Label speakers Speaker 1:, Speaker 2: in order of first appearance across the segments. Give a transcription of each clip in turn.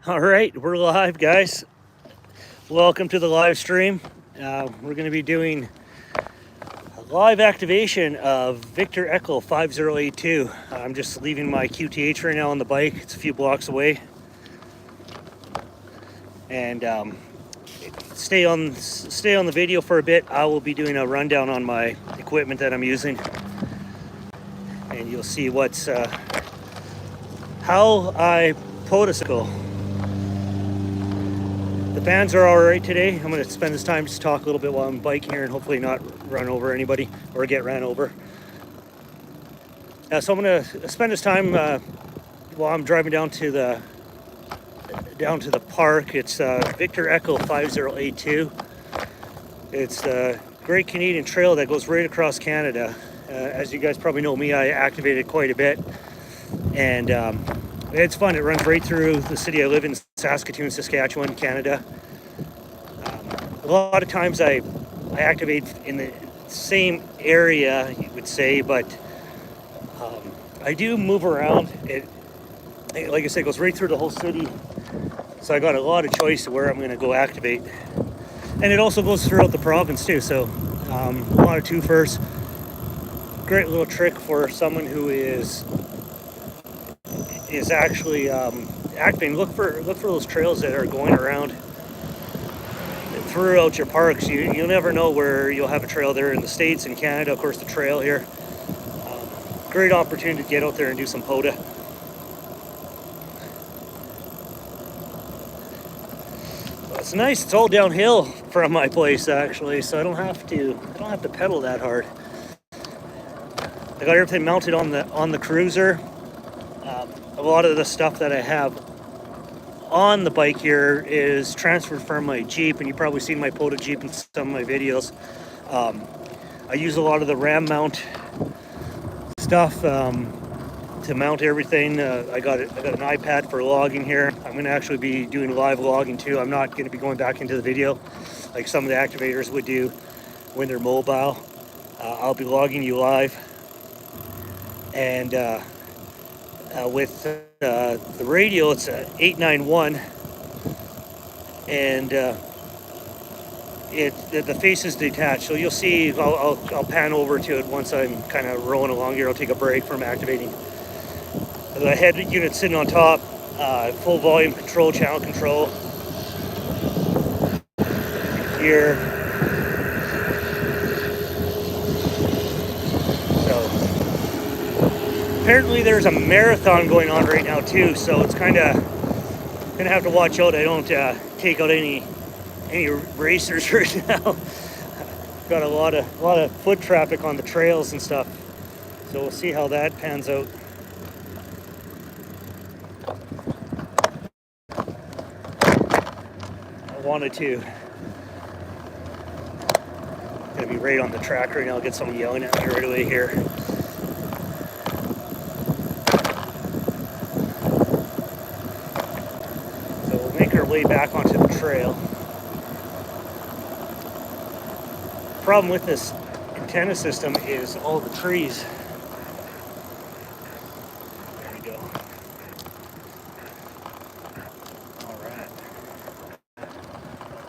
Speaker 1: All right, we're live, guys. Welcome to the live stream. We're going to be doing a live activation of Ve-5082 5082. I'm just leaving my QTH right now on the bike. It's a few blocks away. And stay on the video for a bit. I will be doing a rundown on my equipment that I'm using. And you'll see what's how I Potacycle. The fans are all right today. I'm going to spend this time just talk a little bit while I'm biking here and hopefully not run over anybody or get ran over. So I'm going to spend this time while I'm driving down to the park. It's Ve-5082 5082. It's a great Canadian trail that goes right across Canada. As you guys probably know me, I activated quite a bit, and it's fun. It runs right through the city I live in, Saskatchewan, Saskatchewan, Canada. A lot of times I activate in the same area, you would say, but I do move around. It, like I said, goes right through the whole city. So I got a lot of choice of where I'm going to go activate. And it also goes throughout the province too. So a lot of twofers. Great little trick for someone who is actually activating. Look for those trails that are going around throughout your parks. You'll never know where you'll have a trail there in the States and Canada. Of course, the trail here. Great opportunity to get out there and do some pota. It's nice. It's all downhill from my place actually, so I don't have to pedal that hard. I got everything mounted on the cruiser. A lot of the stuff that I have on the bike here is transferred from my Jeep, and you've probably seen my pota Jeep in some of my videos. I use a lot of the RAM mount stuff to mount everything. I got an iPad for logging here. I'm going to actually be doing live logging too. I'm not going to be going back into the video like some of the activators would do when they're mobile. I'll be logging you live, and with the radio, it's a 891, and the face is detached. So you'll see. I'll pan over to it once I'm kind of rolling along here. I'll take a break from activating. The head unit sitting on top, full volume control, channel control here. Apparently there's a marathon going on right now too, so it's kind of gonna have to watch out I don't take out any racers right now. Got a lot of foot traffic on the trails and stuff, so we'll see how that pans out. I wanted to gonna be right on the track right now. I'll get someone yelling at me right away here. Way back onto the trail. Problem with this antenna system is all the trees. There we go.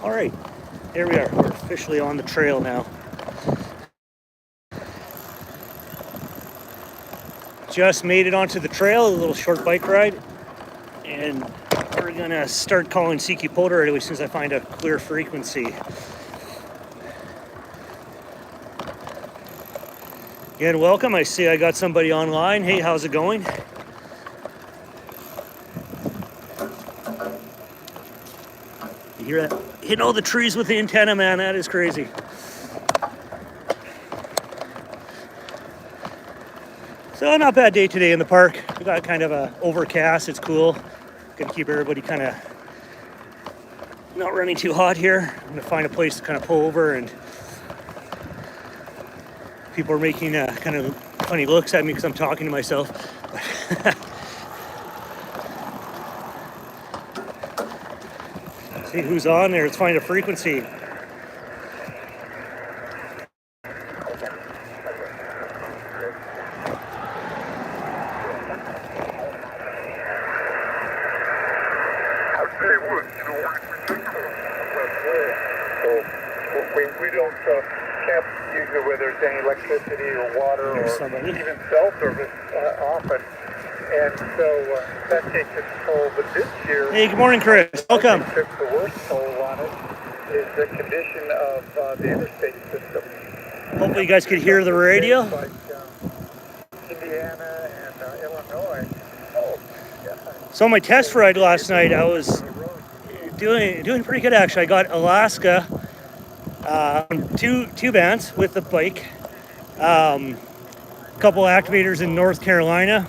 Speaker 1: All right, here we are. We're officially on the trail now. Just made it onto the trail, a little short bike ride, and we're gonna start calling CQ pota right away as soon as I find a clear frequency. Again, welcome. I see I got somebody online. Hey, how's it going? You hear that? Hitting all the trees with the antenna, man. That is crazy. So not a bad day today in the park. We got kind of a overcast. It's cool. Gonna keep everybody kind of not running too hot here. I'm gonna find a place to kind of pull over, and people are making kind of funny looks at me because I'm talking to myself. See who's on there. Let's find a frequency.
Speaker 2: We don't camp usually where there's any electricity or water or even cell service often. And so that takes its toll. But this year,
Speaker 1: hey, good morning, Chris. Welcome.
Speaker 2: What took the worst toll on it is the condition of the interstate system.
Speaker 1: Hopefully you guys could hear the radio.
Speaker 2: Like Indiana and Illinois. Oh, yeah.
Speaker 1: So my test ride last night, I was doing pretty good actually. I got Alaska, two bands with the bike, a couple activators in North Carolina.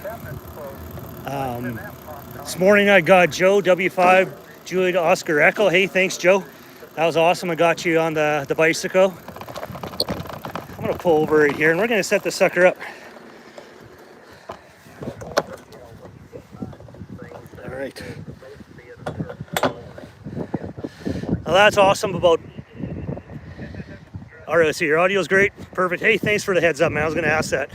Speaker 1: This morning I got Joe, W5, Juliet Oscar Echo. Hey, thanks Joe. That was awesome. I got you on the bicycle. I'm gonna pull over right here and we're gonna set this sucker up. All right. Well, that's awesome about. All right, so your audio's great. Perfect. Hey, thanks for the heads up, man. I was gonna ask that.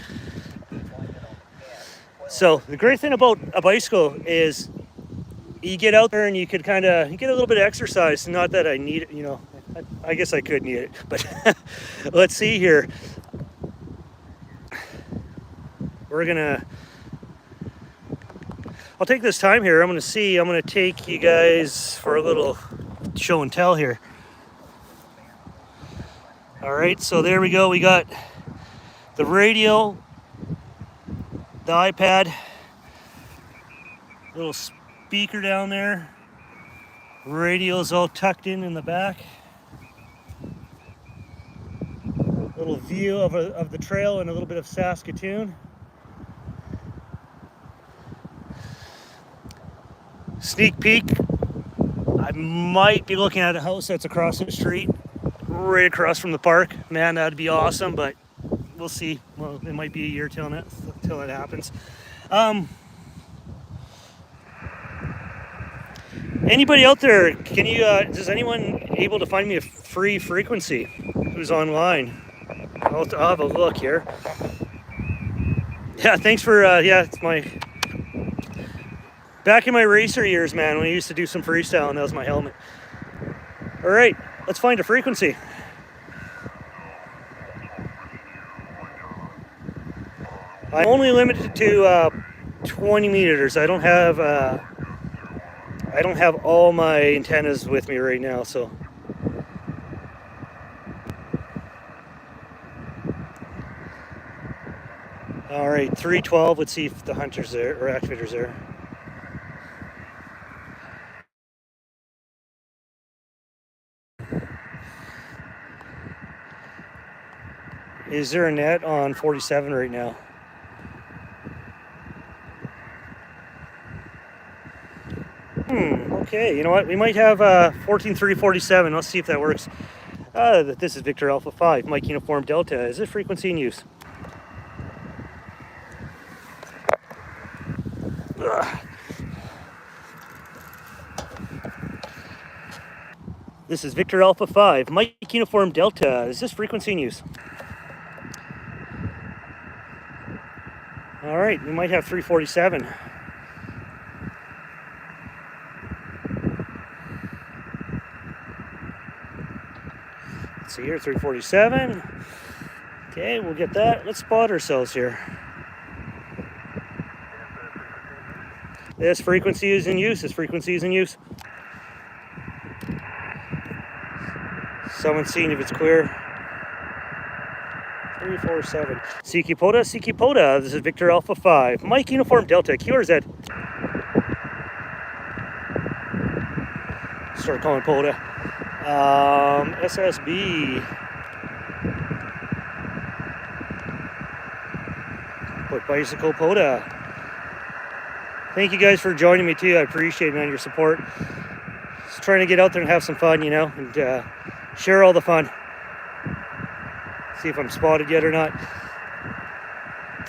Speaker 1: So the great thing about a bicycle is you get out there and you could you get a little bit of exercise. Not that I need it, I guess I could need it, but let's see here. I'll take this time here. I'm gonna take you guys for a little show and tell here. All right, so there we go. We got the radio, the iPad, little speaker down there. Radio's all tucked in the back. Little view of the trail and a little bit of Saskatchewan. Sneak peek. I might be looking at a house that's across the street, right across from the park. Man, that'd be awesome, but we'll see. Well, it might be a year till that happens. Anybody out there, can you, is anyone able to find me a free frequency who's online? I'll have a look here. Yeah, thanks for, it's my, back in my racer years, man, when I used to do some freestyle and that was my helmet. All right, let's find a frequency. I'm only limited to 20 meters. I don't have all my antennas with me right now, so. All right, 312. Let's see if the hunter's there or activator's there. Is there a net on 47 right now? Okay, you know what? We might have 14347. Let's see if that works. This is Victor Alpha 5, Mike Uniform Delta. Is this frequency in use? This is Victor Alpha 5, Mike Uniform Delta. Is this frequency in use? All right, we might have 347. Let's see here, 347. Okay, we'll get that. Let's spot ourselves here. This frequency is in use. This frequency is in use. Someone's seeing if it's clear. 347. CQ Pota. This is Victor Alpha 5. Mike Uniform Delta. QRZ. Start calling Pota. SSB. Potacycle Pota. Thank you guys for joining me too. I appreciate, man, your support. Just trying to get out there and have some fun, and share all the fun. See if I'm spotted yet or not.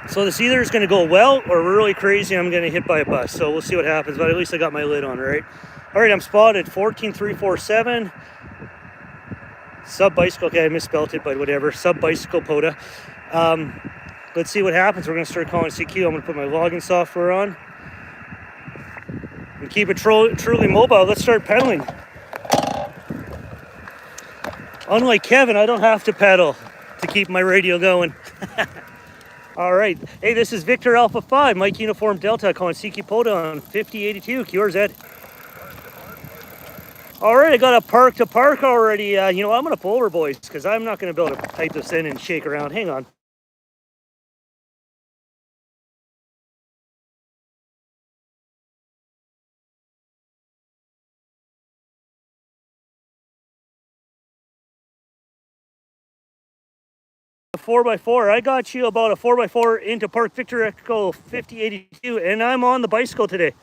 Speaker 1: So this either is going to go well or really crazy. I'm going to hit by a bus. So we'll see what happens. But at least I got my lid on, right? All right, I'm spotted. 14347. Sub bicycle. Okay, I misspelled it, but whatever. Sub bicycle Pota. Let's see what happens. We're going to start calling CQ. I'm going to put my logging software on. and keep it truly mobile. Let's start pedaling. Unlike Kevin, I don't have to pedal to keep my radio going. All right. Hey, this is Victor Alpha 5, Mike Uniform Delta, calling CQ Pota on 5082. QRZ. All right, I got a park to park already. You know, I'm going to pull over, boys, because I'm not going to be able to type this in and shake around. Hang on. A 4x4. I got you about a 4x4 into Park Victor Echo 5082, and I'm on the bicycle today.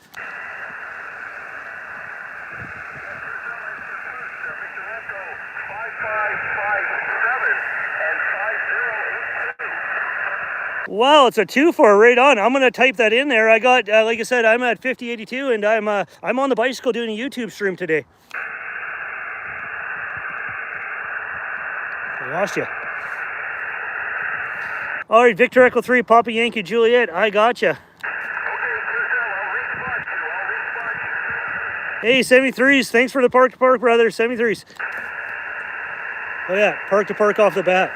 Speaker 1: Wow, it's a 2-4 right on. I'm gonna type that in there. I got, like I said, I'm at 5082, and I'm on the bicycle doing a YouTube stream today. I lost you. All right, Victor Echo 3, Papa Yankee Juliet. I gotcha. Hey, 73s. Thanks for the park to park, brother. 73s. Oh yeah, park to park off the bat.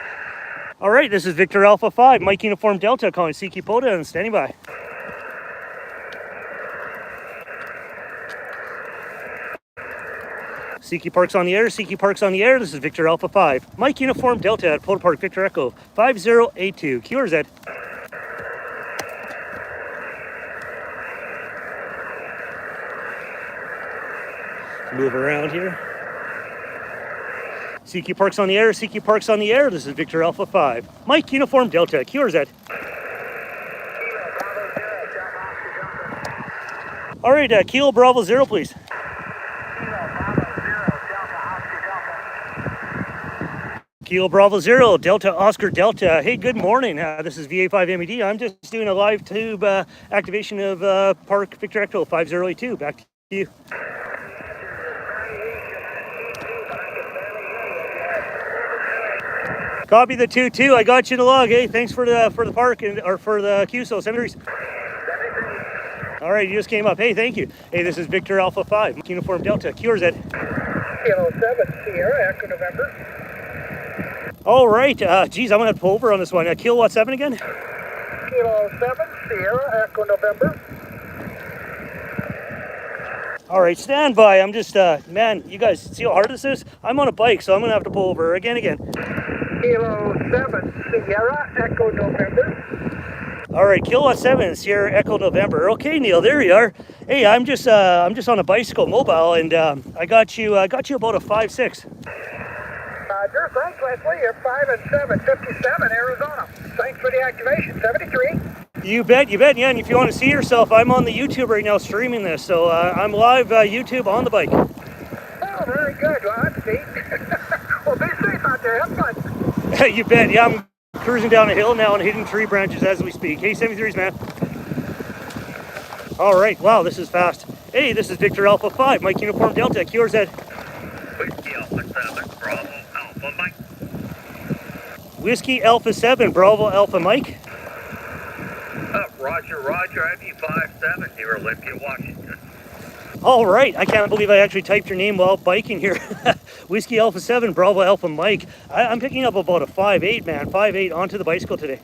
Speaker 1: All right, this is Victor Alpha 5, Mike Uniform Delta, calling CQ Pota and standing by. CQ Park's on the air, CQ Park's on the air. This is Victor Alpha 5, Mike Uniform Delta at Pota Park, Victor Echo 5082. QRZ. Move around here. CQ Park's on the air, CQ Park's on the air. This is Victor Alpha 5, Mike Uniform Delta, QRZ. All right, Kilo Bravo 0, please. Kilo Bravo 0, Delta Oscar Delta. Hey, good morning. This is Ve-5082. I'm just doing a live tube activation of Park Victor Echo 5082. Back to you. Copy the 2-2. I got you to log. Hey, thanks for the park or for the QSOs. 73s. All right, you just came up. Hey, thank you. Hey, this is Victor Alpha 5, Uniform Delta, QRZ.
Speaker 2: Kilo 7, Sierra, Echo November.
Speaker 1: All right. Geez, I'm going to pull over on this one. Kilowatt 7 again?
Speaker 2: Kilo 7, Sierra, Echo November.
Speaker 1: All right, stand by. I'm just, man, you guys see how hard this is? I'm on a bike, so I'm going to have to pull over again.
Speaker 2: Kilo 7, Sierra, Echo November.
Speaker 1: All right, Kilowatt 7, Sierra, Echo November. Okay, Neil, there you are. Hey, I'm just on a bicycle mobile, and I got you about a 5.6.
Speaker 2: Roger, thanks, Leslie. You're 5 and 7, 57, Arizona. Thanks for the activation, 73.
Speaker 1: You bet, yeah, and if you want to see yourself, I'm on the YouTube right now streaming this, so I'm live YouTube on the bike.
Speaker 2: Oh, very good. Well, that's neat. Well, be safe out there. Have fun.
Speaker 1: You bet, yeah, I'm cruising down a hill now and hitting tree branches as we speak. Hey, 73s, man. All right, wow, this is fast. Hey, this is Victor Alpha 5, Mike Uniform Delta, QRZ.
Speaker 3: Whiskey Alpha 7, Bravo Alpha Mike.
Speaker 1: Whiskey Alpha 7, Bravo Alpha Mike.
Speaker 3: Roger, I have you 5-7 here, Olympia, Washington.
Speaker 1: All right, I can't believe I actually typed your name while biking here. Whiskey Alpha 7, Bravo Alpha Mike. I'm picking up about a 5.8, man, 5.8 onto the bicycle today.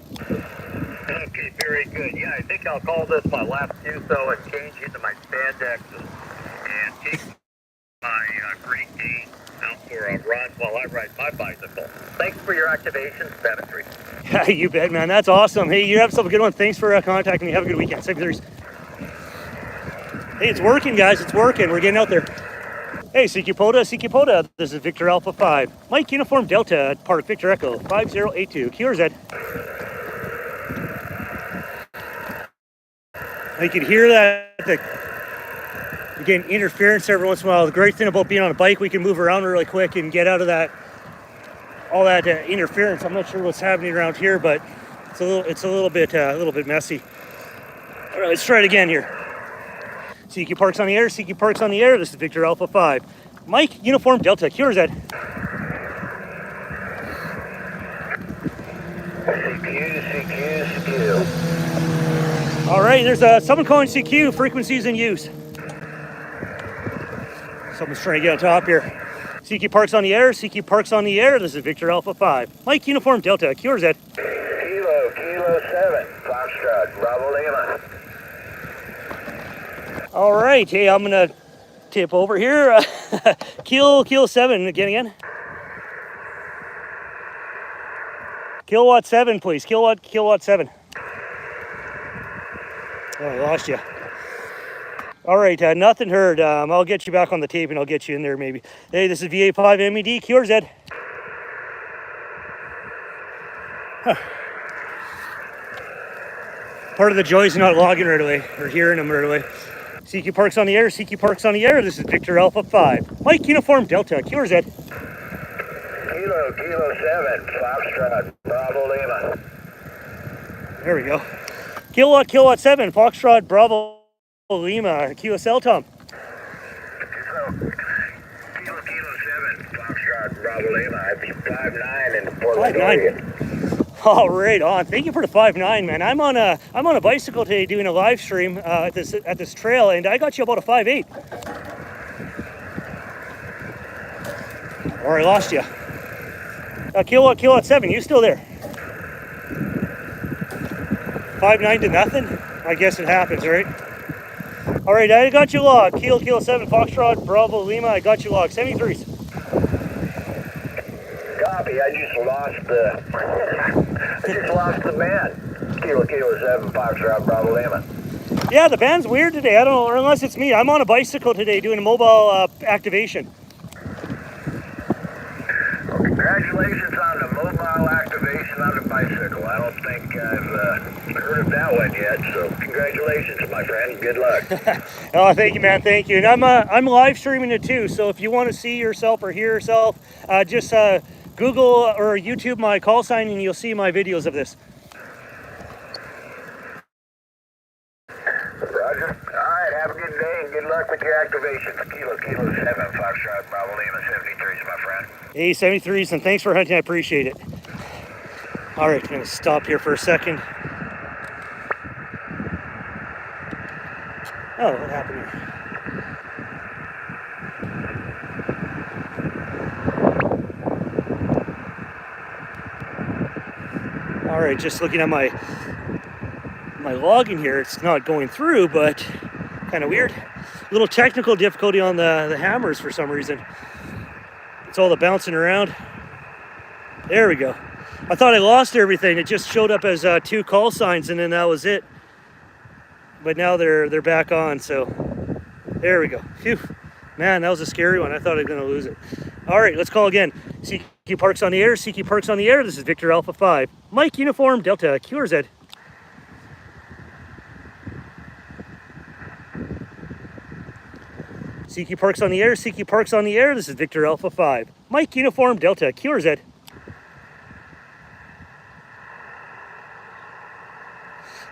Speaker 3: Okay, very good. Yeah, I think I'll call this my last QSO and change into my spandex and take my Great Dane out for a run while I ride my bicycle. Thanks for your activation, 73.
Speaker 1: Yeah, you bet, man. That's awesome. Hey, you have yourself a good one. Thanks for contacting me. Have a good weekend. 73s. Hey, it's working, guys. It's working. We're getting out there. Hey, CQ Pota. This is Victor Alpha 5, Mike Uniform Delta at Park Victor Echo 5082. QRZ. You can hear that. You're getting interference every once in a while. The great thing about being on a bike, we can move around really quick and get out of that, all that interference. I'm not sure what's happening around here, but it's a little bit messy. All right, let's try it again here. CQ Park's on the air. CQ Park's on the air. This is Victor Alpha 5, Mike Uniform Delta, QRZ.
Speaker 3: CQ.
Speaker 1: All right, there's someone calling CQ. Frequencies in use. Someone's trying to get on top here. CQ Parks on the air, CQ Parks on the air. This is Victor Alpha 5. Mike Uniform Delta, QRZ.
Speaker 3: Kilo 7, Foxtrot, Bravo Lima.
Speaker 1: All right, hey, I'm gonna tip over here. Kilo 7, again. Kilowatt 7, please. Kilowatt 7. Oh, I lost you. All right, nothing heard. I'll get you back on the tape and I'll get you in there maybe. Hey, this is Ve-5082, QRZ. Huh. Part of the joy is not logging right away or hearing them right away. CQ Parks on the air, CQ Parks on the air. This is Victor Alpha 5. Mike Uniform Delta, QRZ.
Speaker 3: Kilo 7, Foxtrot, Bravo Lima.
Speaker 1: There we go. Kilowatt 7, Foxtrot, Bravo Lima, QSL, Tom.
Speaker 3: Kilo 7, Foxtrot, Bravo Lima. I'd be 5'9" in Portland,
Speaker 1: 5'9".
Speaker 3: Oregon.
Speaker 1: All right, on. Thank you for the 5'9", man. I'm on a bicycle today doing a live stream at this trail, and I got you about a 5'8". Or I lost you. Kilowatt 7, you still there? 5'9" to nothing? I guess it happens, right? All right, I got you logged. Kilo 7, Foxtrot, Bravo Lima. I got you logged. 73s.
Speaker 3: Copy. I just lost the band. Kilo 7, Foxtrot, Bravo Lima.
Speaker 1: Yeah, the band's weird today. I don't know, unless it's me. I'm on a bicycle today doing a mobile activation.
Speaker 3: Well, congratulations on the mobile activation on the bicycle. I don't think I've heard of that one yet, so congratulations, my friend. Good luck.
Speaker 1: Oh, thank you, man. Thank you. And I'm live streaming it too. So if you want to see yourself or hear yourself, just Google or YouTube my call sign, and you'll see my videos of this.
Speaker 3: Roger. All right. Have a good day and good luck with your activation. Kilo 7, Foxtrot, Bravo Lima, 73s, my friend.
Speaker 1: Hey, 73s, and thanks for hunting. I appreciate it. All right, I'm going to stop here for a second. Oh, what happened here? All right, just looking at my login here, it's not going through, but kind of weird. A little technical difficulty on the hammers for some reason. It's all the bouncing around. There we go. I thought I lost everything. It just showed up as 2 call signs, and then that was it. But now they're back on, so there we go. Phew. Man, that was a scary one. I thought I was going to lose it. All right, let's call again. CQ Parks on the air, CQ Parks on the air. This is Victor Alpha 5. Mike Uniform Delta, QRZ. CQ Parks on the air, CQ Parks on the air. This is Victor Alpha 5. Mike Uniform Delta, QRZ.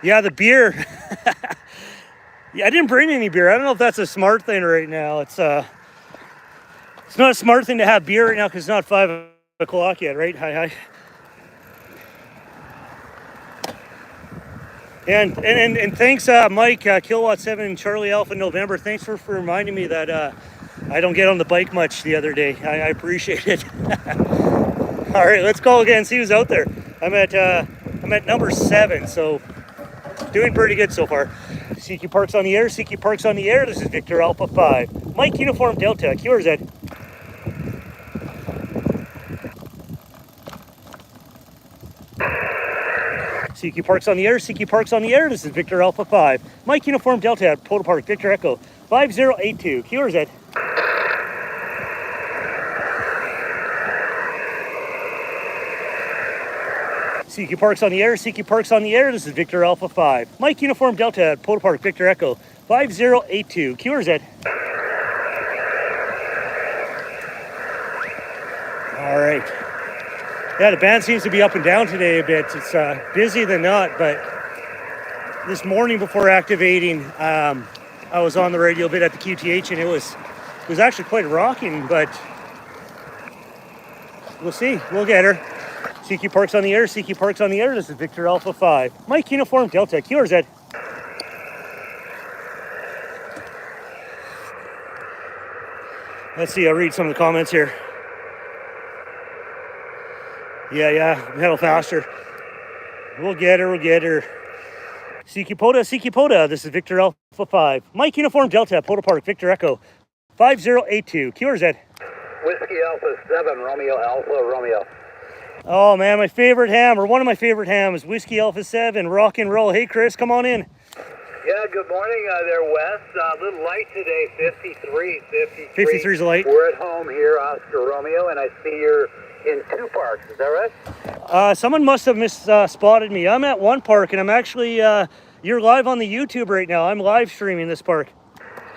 Speaker 1: Yeah, the beer. Yeah, I didn't bring any beer. I don't know if that's a smart thing right now. It's not a smart thing to have beer right now because it's not 5 o'clock yet, right? Hi. And thanks, Mike, Kilowatt 7, Charlie Alpha November. Thanks for reminding me that I don't get on the bike much the other day. I appreciate it. All right, let's call again. See who's out there. I'm at number 7, so doing pretty good so far. CQ Parks on the air, CQ Parks on the air. This is Victor Alpha 5. Mike Uniform Delta, QRZ. CQ Parks on the air, CQ Parks on the air. This is Victor Alpha 5. Mike Uniform Delta at Pota Park, Victor Echo 5082, QRZ. CQ Parks on the air, CQ Parks on the air. This is Victor Alpha 5. Mike Uniform Delta at Pota Park, Victor Echo 5082, QRZ. All right. Yeah, the band seems to be up and down today a bit. It's busy than not, but this morning before activating, I was on the radio a bit at the QTH, and it was actually quite rocking, but we'll see. We'll get her. CQ Parks on the air, CQ Parks on the air. This is Victor Alpha 5. Mike Uniform Delta, QRZ. Let's see, I'll read some of the comments here. Yeah, pedal faster. We'll get her. CQ Pota. This is Victor Alpha 5. Mike Uniform Delta, Pota Park, Victor Echo 5082. QRZ.
Speaker 3: Whiskey Alpha 7, Romeo Alpha, Romeo.
Speaker 1: Oh man, my favorite ham, or one of my favorite hams, Whiskey Alpha 7, rock and roll. Hey Chris, come on in.
Speaker 3: Yeah, good morning there, Wes. A little light today, 53.
Speaker 1: 53's light.
Speaker 3: We're at home here, Oscar Romeo, and I see you're in 2 parks. Is that right?
Speaker 1: Someone must have spotted me. I'm at one park, and I'm actually, you're live on the YouTube right now. I'm live streaming this park.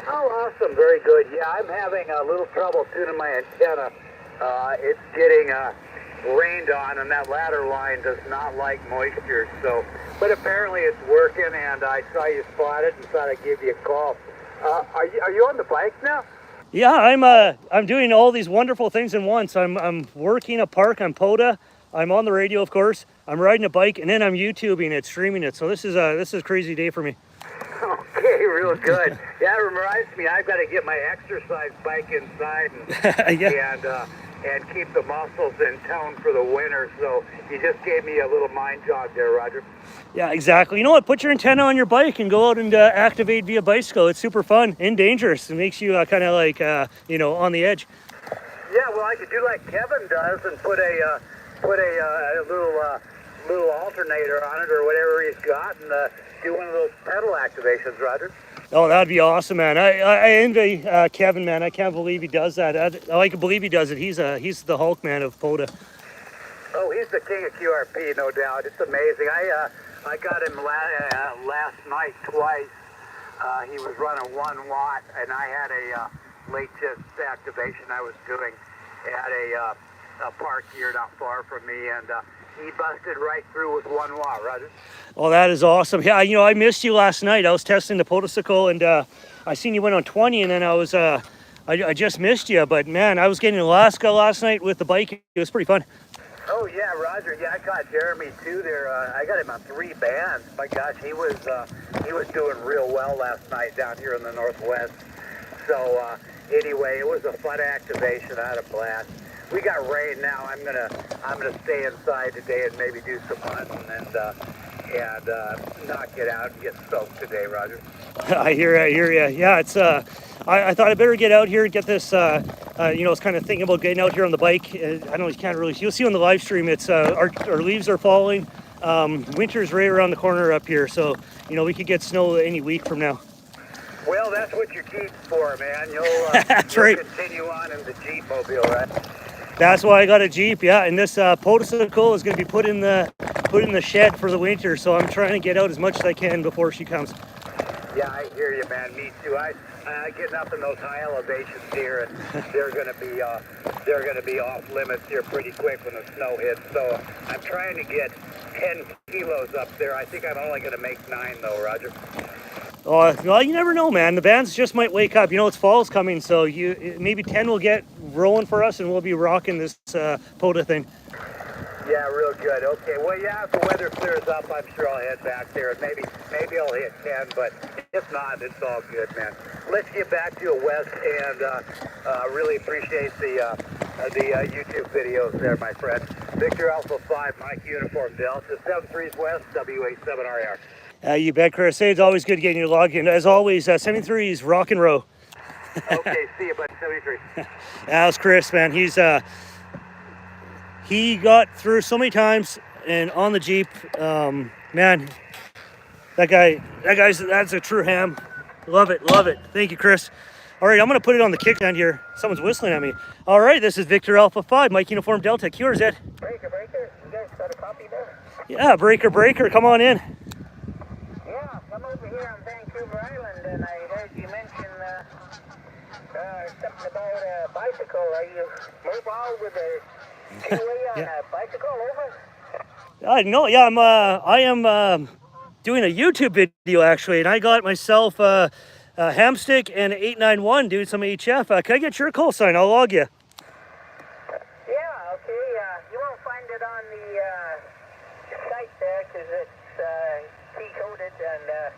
Speaker 3: Oh, awesome. Very good. Yeah, I'm having a little trouble tuning my antenna. It's getting rained on, and that ladder line does not like moisture. So, but apparently it's working, and I saw you spotted and thought I'd give you a call. Are you on the bike now?
Speaker 1: Yeah, I'm doing all these wonderful things in once. I'm working a park on Pota. I'm on the radio, of course. I'm riding a bike, and then I'm YouTubing it, streaming it. So this is a crazy day for me.
Speaker 3: Okay, real good. Yeah, it reminds me, I've got to get my exercise bike inside and keep the muscles in tone for the winter. So you just gave me a little mind jog there, Roger.
Speaker 1: Yeah, exactly. You know what? Put your antenna on your bike and go out and activate via bicycle. It's super fun and dangerous. It makes you kind of like, on the edge.
Speaker 3: Yeah, well, I could do like Kevin does and put a little alternator on it or whatever he's got and do one of those pedal activations, Roger.
Speaker 1: Oh, that'd be awesome, man. I envy Kevin, man. I can't believe he does that. I can believe he does it. He's the Hulk, man, of Pota.
Speaker 3: Oh, he's the king of QRP, no doubt. It's amazing. I got him last night twice. He was running 1 watt, and I had a late test activation I was doing at a park here not far from me, and he busted right through with 1 watt, Roger.
Speaker 1: Oh, that is awesome. Yeah, I missed you last night. I was testing the Potacycle, and I seen you went on 20, and then I just missed you. But man, I was getting in Alaska last night with the bike. It was pretty fun.
Speaker 3: Oh yeah, Roger. Yeah, I caught Jeremy too there. I got him on 3 bands. My gosh, he was doing real well last night down here in the Northwest. So anyway, it was a fun activation. I had a blast. We got rain now. I'm gonna stay inside today and maybe do some hunting and not get out and get soaked today, Roger.
Speaker 1: I hear you. Yeah, it's I thought I better get out here and get this. I was kind of thinking about getting out here on the bike. I know you can't really. You'll see on the live stream. It's our leaves are falling. Winter's right around the corner up here, so we could get snow any week from now.
Speaker 3: Well, that's what your Jeep's for, man. You'll
Speaker 1: right.
Speaker 3: Continue on in the Jeep mobile, right?
Speaker 1: That's why I got a Jeep, yeah. And this Potacycle is going to be put in the shed for the winter, so I'm trying to get out as much as I can before she comes.
Speaker 3: Yeah, I hear you, man. Me too. I getting up in those high elevations here, and they're going to be off limits here pretty quick when the snow hits. So I'm trying to get 10 kilos up there. I think I'm only going to make 9 though, Roger.
Speaker 1: Oh, well, you never know, man. The bands just might wake up. It's fall's coming, so maybe 10 will get rolling for us, and we'll be rocking this Pota thing.
Speaker 3: Yeah, real good. Okay, well, yeah, if the weather clears up, I'm sure I'll head back there, and maybe I'll hit 10, but if not, it's all good, man. Let's get back to you, Wes, and really appreciate the YouTube videos there, my friend. Victor Alpha 5, Mike Uniform Delta, 73's West, W87RR.
Speaker 1: You bet, Chris. Hey, it's always good getting your log in. As always, 73's rock and roll.
Speaker 3: Okay, see you, buddy. 73.
Speaker 1: That's Chris, man. He got through so many times and on the Jeep. Man, that's a true ham. Love it. Thank you, Chris. All right, I'm going to put it on the kickstand here. Someone's whistling at me. All right, this is Victor Alpha 5, Mike Uniform Delta, QRZ.
Speaker 3: Breaker. You guys got a copy there?
Speaker 1: Yeah, breaker. Come on in.
Speaker 3: Yeah, I'm over here on Vancouver Island, and I heard you mention something about a bicycle. Are you mobile with a two-way on a bicycle? Over?
Speaker 1: No, yeah, I am doing a YouTube video actually, and I got myself a hamstick and an 891 doing some HF. Can I get your call sign? I'll log you.
Speaker 3: Yeah, okay. You won't find it on the site there because it's key-coded, and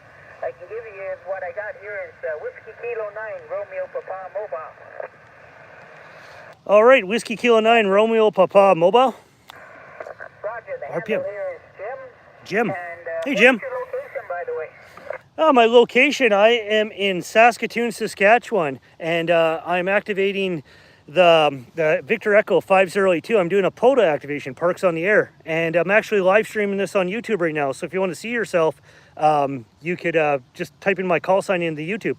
Speaker 3: I can give you what I got here is Whiskey Kilo 9, Romeo Papa Mobile.
Speaker 1: All right, Whiskey Kilo 9, Romeo Papa Mobile.
Speaker 4: Roger, the
Speaker 1: RPM.
Speaker 4: handle here is
Speaker 1: Jim.
Speaker 4: Jim. And,
Speaker 1: Hey, Jim.
Speaker 4: what's your location, by the way?
Speaker 1: My location, I am in Saskatoon, Saskatchewan, and I'm activating the Victor Echo 5082. I'm doing a pota activation, Parks on the Air, and I'm actually live streaming this on YouTube right now. So if you want to see yourself, you could just type in my call sign in the YouTube.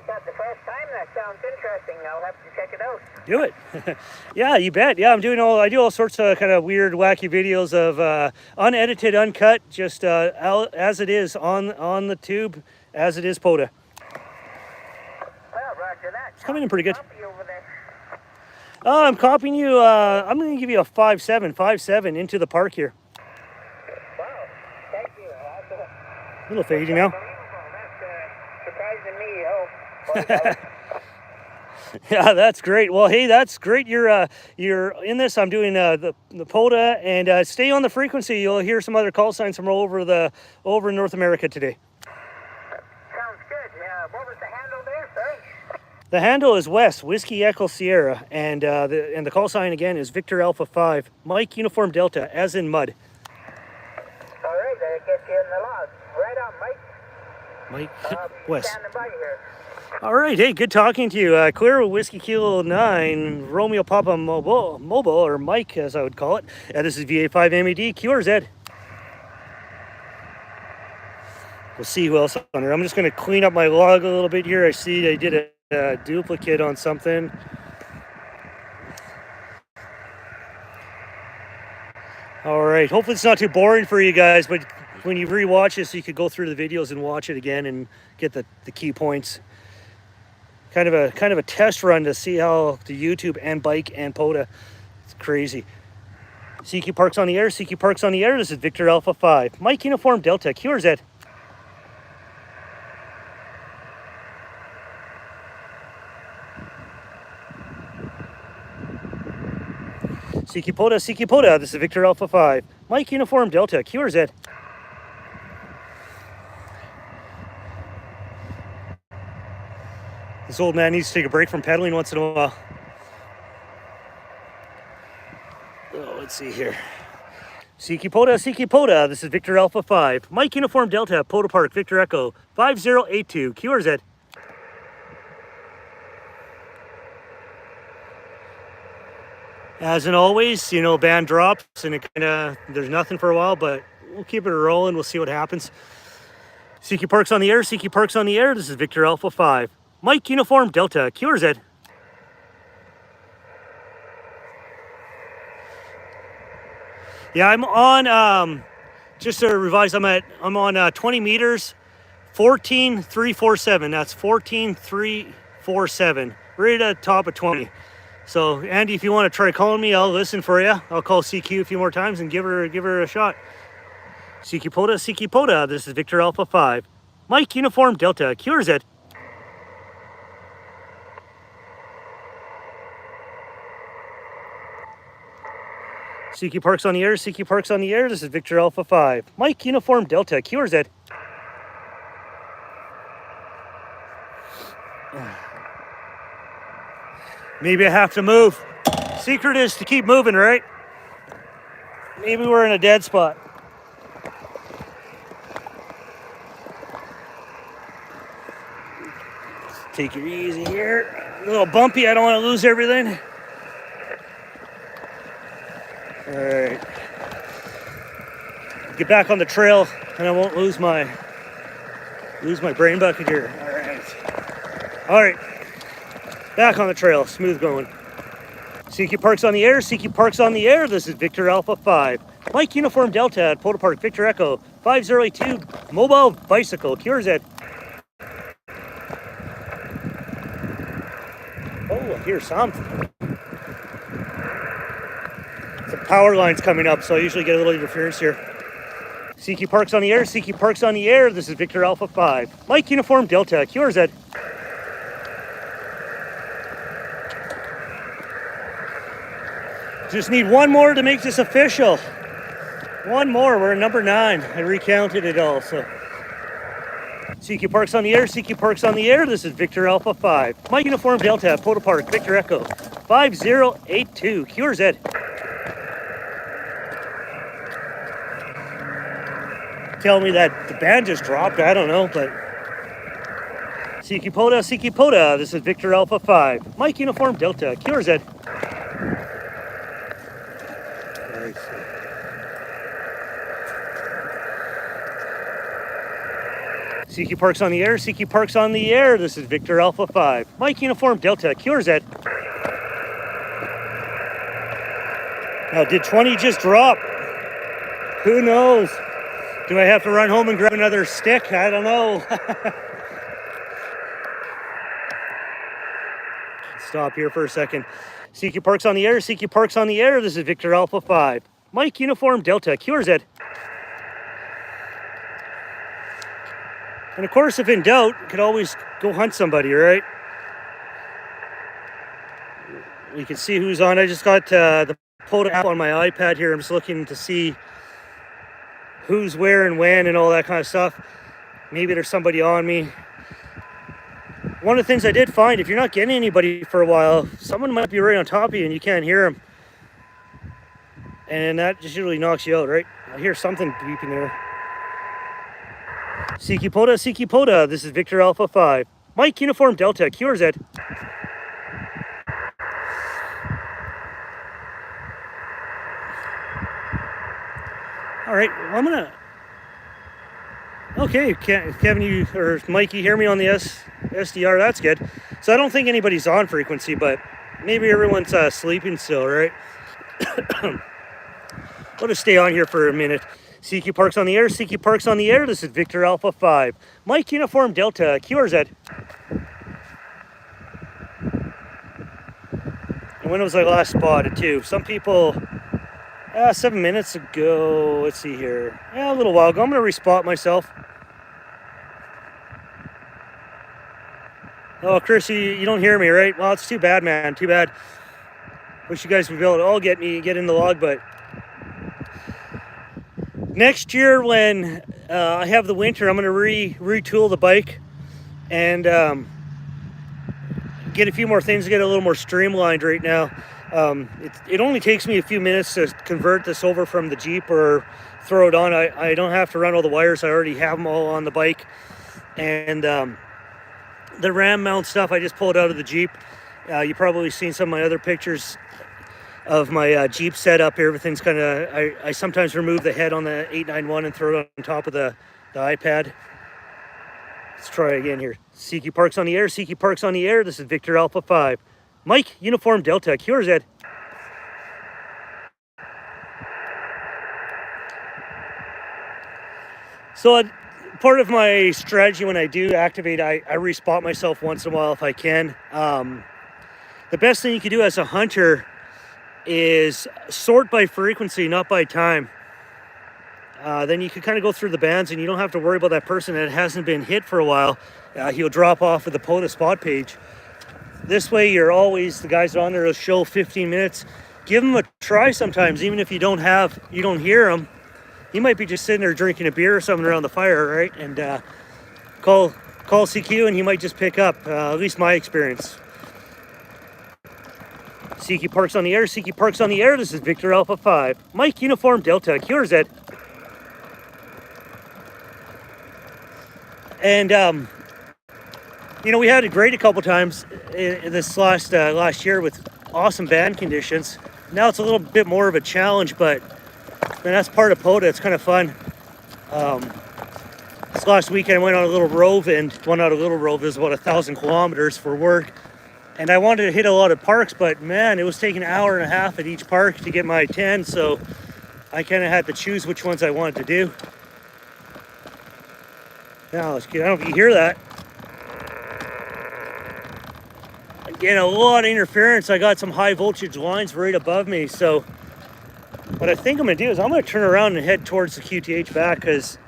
Speaker 4: That's the first time. That sounds interesting. I'll have to check it out.
Speaker 1: Do it. Yeah, you bet. Yeah, I do all sorts of kind of weird, wacky videos of unedited, uncut, just as it is on the tube, as it is pota.
Speaker 4: Well, roger that.
Speaker 1: It's coming in pretty good.
Speaker 4: Copy over there.
Speaker 1: I'm copying you. I'm going to give you a 5.7 into the park here.
Speaker 4: Wow. Thank you.
Speaker 1: A little fading now.
Speaker 4: That's surprising me. Oh,
Speaker 1: Yeah, that's great. Well, hey, that's great. You're in this. I'm doing the pota, and stay on the frequency. You'll hear some other call signs from all over North America today.
Speaker 4: sounds good. Yeah. What was the handle there, sorry?
Speaker 1: The handle is West Whiskey Echo Sierra, and the call sign again is Victor Alpha 5 Mike Uniform Delta, as in mud.
Speaker 4: All right, that'll get you in the log. Right on, Mike.
Speaker 1: Mike West.
Speaker 4: Standing by here.
Speaker 1: All right, hey, good talking to you. Clear Whiskey Kilo 9 Romeo Papa Mobile, or Mike as I would call it. This is Ve-5082 QRZ. We'll see who else on here. I'm just going to clean up my log a little bit here. I see I did a duplicate on something. All right, hopefully it's not too boring for you guys, but when you rewatch this, you could go through the videos and watch it again and get the key points. Kind of a test run to see how the YouTube and bike and pota. It's crazy. CQ Parks on the Air, CQ Parks on the Air. This is Victor Alpha 5 Mike Uniform Delta QRZ. CQ Pota, this is Victor Alpha 5 Mike Uniform Delta QRZ. This old man needs to take a break from pedaling once in a while. Oh, let's see here. CQ Pota, this is Victor Alpha 5 Mike Uniform Delta, Pota Park, Victor Echo 5082 QRZ. As in always, band drops and there's nothing for a while, but we'll keep it rolling. We'll see what happens. CQ Parks on the Air, CQ Parks on the Air. This is Victor Alpha 5 Mike Uniform Delta QRZ. Yeah, I'm on, just to revise, I'm on 20 meters, 14,347. That's 14,347, right at the top of 20. So, Andy, if you want to try calling me, I'll listen for you. I'll call CQ a few more times and give her a shot. CQ Pota, this is Victor Alpha 5 Mike Uniform Delta QRZ. CQ Parks on the Air, CQ Parks on the Air. This is Victor Alpha 5 Mike Uniform Delta QRZ. Maybe I have to move. Secret is to keep moving, right? Maybe we're in a dead spot. Take it easy here. A little bumpy, I don't want to lose everything. All right. Get back on the trail and I won't lose my brain bucket here. All right. Back on the trail, smooth going. CQ Parks on the Air, CQ Parks on the Air. This is Victor Alpha 5 Mike Uniform Delta at Pota Park, Victor Echo 5082 Mobile Bicycle QRZ. Oh, I hear something. Some power lines coming up, so I usually get a little interference here. CQ Parks on the Air, CQ Parks on the Air. This is Victor Alpha 5 Mike Uniform Delta QRZ. Just need one more to make this official. One more, we're at number 9. I recounted it all, so. CQ Park's on the air. CQ Park's on the air. This is Victor Alpha 5. Mike Uniform Delta, Pota Park, Victor Echo 5082. QRZ. Tell me that the band just dropped. I don't know, but CQ Pota. This is Victor Alpha 5. Mike Uniform Delta, QRZ. CQ Park's on the air. CQ Park's on the air. This is Victor Alpha 5. Mike Uniform Delta, QRZ. Now, did 20 just drop? Who knows? Do I have to run home and grab another stick? I don't know. Stop here for a second. CQ Park's on the air. CQ Park's on the air. This is Victor Alpha 5. Mike Uniform Delta, QRZ. And of course, if in doubt, you could always go hunt somebody, right? You can see who's on. I just got the Pota app on my iPad here. I'm just looking to see who's where and when and all that kind of stuff. Maybe there's somebody on me. One of the things I did find, if you're not getting anybody for a while, someone might be right on top of you and you can't hear them. And that just usually knocks you out, right? I hear something beeping there. CQ Pota, this is Victor Alpha 5. Mike Uniform Delta, QRZ. All right, well, I'm gonna... Okay, Kevin, you or Mikey, hear me on the SDR, that's good. So I don't think anybody's on frequency, but maybe everyone's sleeping still, right? I'll just stay on here for a minute. CQ Park's on the air. CQ Park's on the air. This is Victor Alpha 5. Mike Uniform Delta, QRZ. And when was I last spotted too? Some people, 7 minutes ago. Let's see here. Yeah, a little while ago. I'm going to respot myself. Oh, Chris, you don't hear me, right? Well, it's too bad, man. Too bad. Wish you guys would be able to all get in the log, but next year when I have the winter, I'm going to retool the bike and get a few more things to get a little more streamlined right now. It only takes me a few minutes to convert this over from the Jeep or throw it on. I don't have to run all the wires. I already have them all on the bike. And the RAM mount stuff, I just pulled out of the Jeep. You've probably seen some of my other pictures of my Jeep setup. Everything's kind of, I sometimes remove the head on the 891 and throw it on top of the iPad. Let's try again here. CQ Park's on the air. CQ Park's on the air. This is Victor Alpha 5. Mike Uniform Delta, QRZ. So part of my strategy when I do activate, I respot myself once in a while if I can. The best thing you can do as a hunter is sort by frequency, not by time. Then you can kind of go through the bands and you don't have to worry about that person that hasn't been hit for a while. He'll drop off of the POTA spot page. This way you're always, the guys on there will show 15 minutes. Give them a try sometimes, even if you don't hear him. He might be just sitting there drinking a beer or something around the fire, right? And call CQ and he might just pick up, at least my experience. CQ Park's on the air. CQ Park's on the air. This is Victor Alpha 5. Mike Uniform Delta, QRZ. And, we had it great a couple times in this last year with awesome band conditions. Now it's a little bit more of a challenge, but man, that's part of POTA. It's kind of fun. This last weekend I went on a little rove, and one out of Little Rove is about 1,000 kilometers for work. And I wanted to hit a lot of parks, but man, it was taking an hour and a half at each park to get my 10, so I kind of had to choose which ones I wanted to do. Now, let's get, I don't know if you hear that. I'm getting a lot of interference. I got some high voltage lines right above me, so what I think I'm going to do is I'm going to turn around and head towards the QTH back, because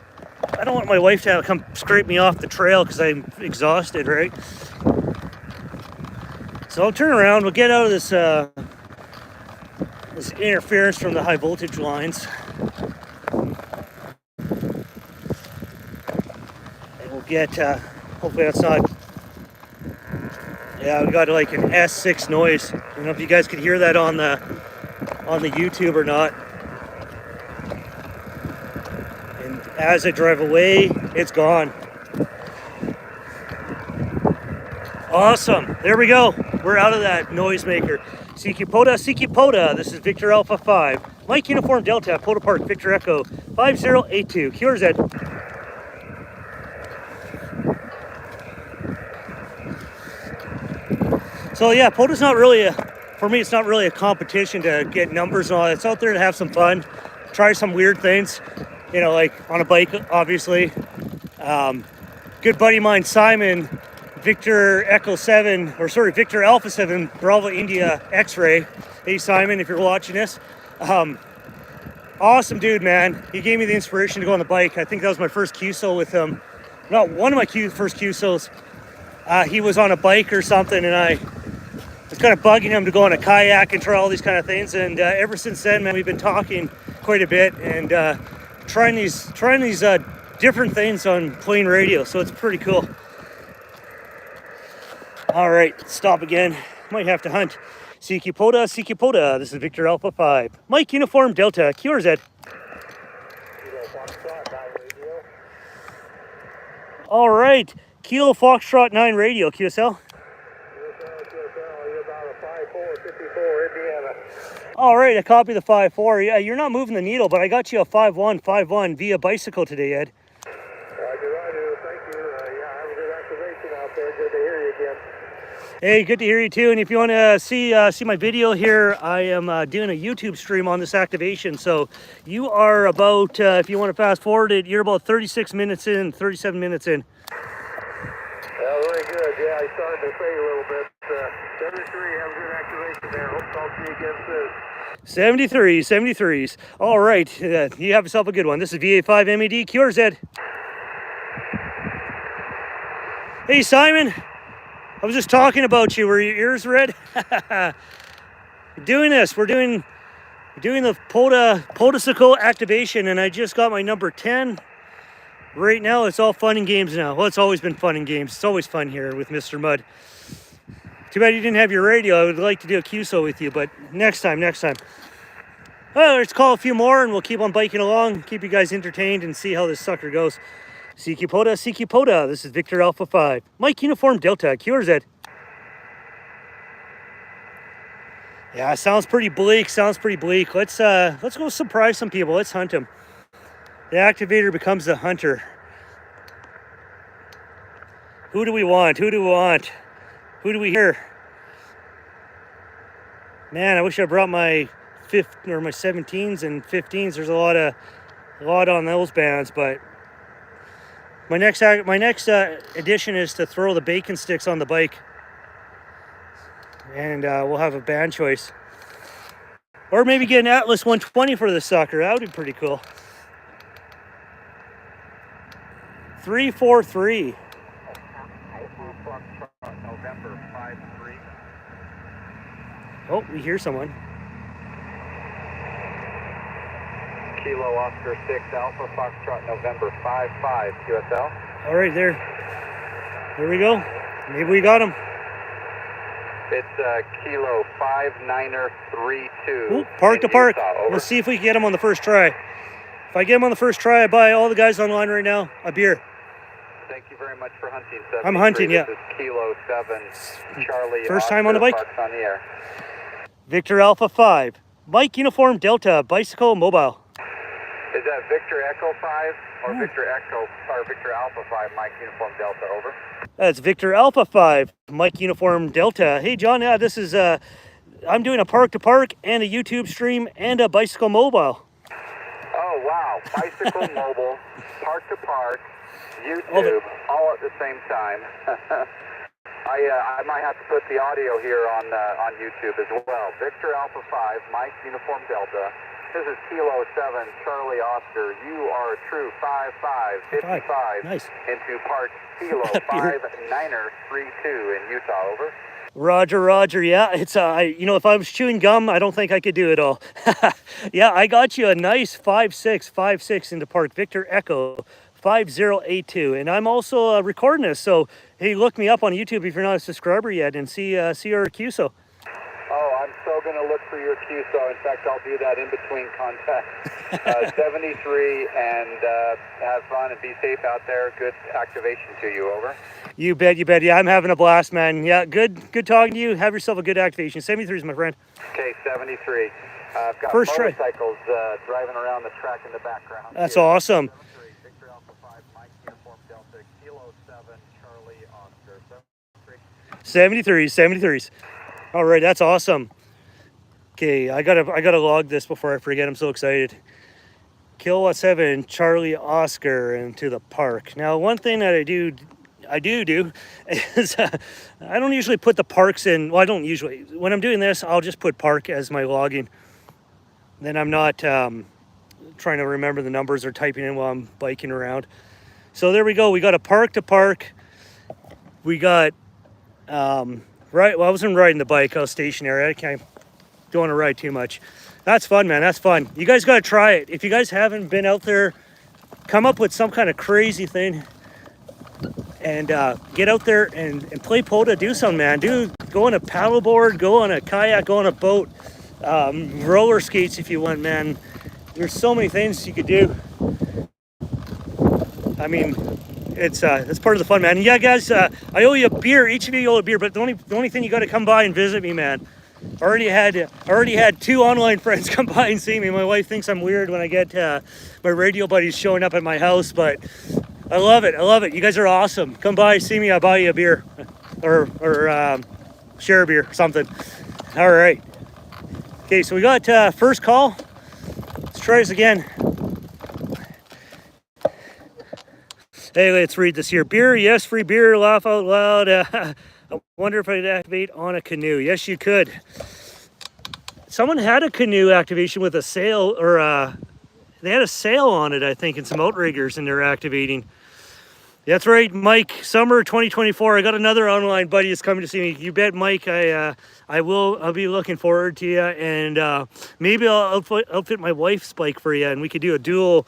Speaker 1: I don't want my wife to come scrape me off the trail because I'm exhausted, right? So I'll turn around, we'll get out of this this interference from the high voltage lines. And we'll get, hopefully that's not, yeah, we got like an S6 noise. I don't know if you guys could hear that on the YouTube or not. And as I drive away, it's gone. Awesome. There we go. We're out of that noisemaker. Pota. This is Victor Alpha 5. Mike Uniform Delta, Pota Park, Victor Echo 5082. QRZ. So yeah, Pota's not really for me, it's not really a competition to get numbers and all. It's out there to have some fun, try some weird things, you know, like on a bike, obviously. Good buddy of mine, Simon, Victor Alpha 7, Bravo India X-Ray. Hey Simon, if you're watching this. Awesome dude, man. He gave me the inspiration to go on the bike. I think that was my first QSO with him. Not one of my first QSOs. He was on a bike or something, and I was kind of bugging him to go on a kayak and try all these kind of things. And ever since then, man, we've been talking quite a bit and trying these different things on plain radio. So it's pretty cool. All right, stop again. Might have to hunt. Pota. This is Victor Alpha 5. Mike Uniform Delta, QRZ. All right, Kilo Foxtrot 9 radio, QSL. All right, I copy the 5-4. Yeah, you're not moving the needle, but I got you a 5-1 via bicycle today, Ed.
Speaker 2: Roger. Thank you. Yeah, have a good activation out there. Good to hear you again.
Speaker 1: Hey, good to hear you too. And if you want to see my video here, I am doing a YouTube stream on this activation. So you are about, if you want to fast forward it, you're about 36 minutes in, 37 minutes in.
Speaker 2: Yeah, very good. Yeah, I started to fade a little bit. 73, have a good activation there. Hope to talk to you again soon.
Speaker 1: 73s. All right, you have yourself a good one. This is VA5MED, QRZ. Hey, Simon. I was just talking about you. Were your ears red? We're doing this. We're doing the Potacycle activation, and I just got my number 10. Right now, it's all fun and games now. Well, it's always been fun and games. It's always fun here with Mr. Mud. Too bad you didn't have your radio. I would like to do a QSO with you, but next time. Well, let's call a few more, and we'll keep on biking along, keep you guys entertained, and see how this sucker goes. Pota. This is Victor Alpha 5. Mike Uniform Delta, QRZ. Yeah, sounds pretty bleak. Let's go surprise some people. Let's hunt them. The activator becomes the hunter. Who do we want? Who do we hear? Man, I wish I brought my 17s and 15s. There's a lot on those bands, but my next addition is to throw the bacon sticks on the bike, and we'll have a band choice, or maybe get an Atlas 120 for the sucker. That would be pretty cool. 343. Oh, we hear someone.
Speaker 3: Kilo Oscar 6 Alpha Foxtrot November 55 QSL.
Speaker 1: All right, there we go. Maybe we got him.
Speaker 3: It's Kilo 5932.
Speaker 1: Ooh, park to park.
Speaker 3: Utah,
Speaker 1: Let's see if we can get him on the first try. If I get him on the first try, I buy all the guys online right now a beer.
Speaker 3: Thank you very much for hunting.
Speaker 1: I'm hunting, yeah.
Speaker 3: This is Kilo 7 Charlie
Speaker 1: First
Speaker 3: Oscar,
Speaker 1: time on the bike.
Speaker 3: Parks on the air.
Speaker 1: Victor Alpha 5. Mike Uniform Delta, Bicycle Mobile.
Speaker 3: Is that Victor Echo 5 or Victor Alpha 5, Mike Uniform Delta, over?
Speaker 1: That's Victor Alpha 5, Mike Uniform Delta. Hey John, yeah, this is I'm doing a park to park and a YouTube stream and a bicycle mobile.
Speaker 3: Oh wow, bicycle mobile, park to park, YouTube, all at the same time. I might have to put the audio here on YouTube as well. Victor Alpha 5, Mike Uniform Delta. This is Kilo 7, Charlie Oscar. You are a true 5555
Speaker 1: Nice.
Speaker 3: into Park Kilo 5932 in Utah, over.
Speaker 1: Roger. Yeah, it's if I was chewing gum, I don't think I could do it all. Yeah, I got you a nice 5.6 into Park Victor Echo Ve-5082, and I'm also recording this. So hey, look me up on YouTube if you're not a subscriber yet, and see our QSO.
Speaker 3: Oh, I'm so going to look for your QSO. In fact, I'll do that in between contacts. 73, and have fun and be safe out there. Good activation to you, over.
Speaker 1: You bet, you bet. Yeah, I'm having a blast, man. Yeah, good talking to you. Have yourself a good activation. 73s, my friend.
Speaker 3: Okay, 73. I've got
Speaker 1: First
Speaker 3: motorcycles driving around the track in the background.
Speaker 1: That's awesome.
Speaker 3: 73, Victor Alpha 5, Mike Uniform Delta, Kilo 7, Charlie Oscar.
Speaker 1: 73s, 73s. All right, that's awesome. Okay, I gotta log this before I forget. I'm so excited. Kilowatt 7, Charlie Oscar into the park. Now, one thing that I do is I don't usually put the parks in. Well, I don't usually. When I'm doing this, I'll just put park as my logging. Then I'm not trying to remember the numbers or typing in while I'm biking around. So there we go. We got a park to park. We got right. Well, I wasn't riding the bike. I was stationary. Don't want to ride too much. That's fun, man. That's fun. You guys got to try it. If you guys haven't been out there, come up with some kind of crazy thing and get out there and play pota. Do something, man. Go on a paddleboard, go on a kayak, go on a boat, roller skates if you want, man. There's so many things you could do. I mean, it's part of the fun, man. And yeah, guys, I owe you a beer. Each of you owe a beer, but the only thing, you got to come by and visit me, man. I already had 2 online friends come by and see me. My wife thinks I'm weird when I get my radio buddies showing up at my house, but I love it. I love it. You guys are awesome. Come by, see me. I'll buy you a beer, or share a beer, something. All right. Okay, so we got first call. Let's try this again. Hey, let's read this here. Beer, yes, free beer. Laugh out loud. I wonder if I'd activate on a canoe. Yes, you could. Someone had a canoe activation with a sail, or they had a sail on it, I think, and some outriggers, and they're activating. That's right, Mike. Summer 2024. I got another online buddy that's coming to see me. You bet, Mike. I'll be looking forward to you, and maybe I'll outfit my wife's bike for you, and we could do a dual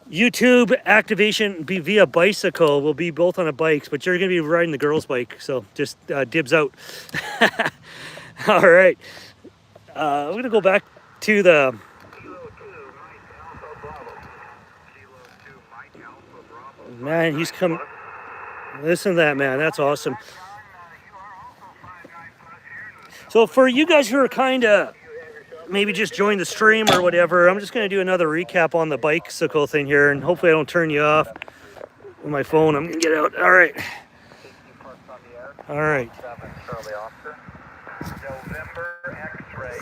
Speaker 1: YouTube activation be via bicycle. We'll be both on a bike, but you're going to be riding the girl's bike, so just dibs out. All right. I'm going to go back to the... Man, he's coming. Listen to that, man. That's awesome. So for you guys who are kind of maybe just join the stream or whatever, I'm just going to do another recap on the bicycle thing here, and hopefully I don't turn you off with my phone. I'm going to get out. All right. All right.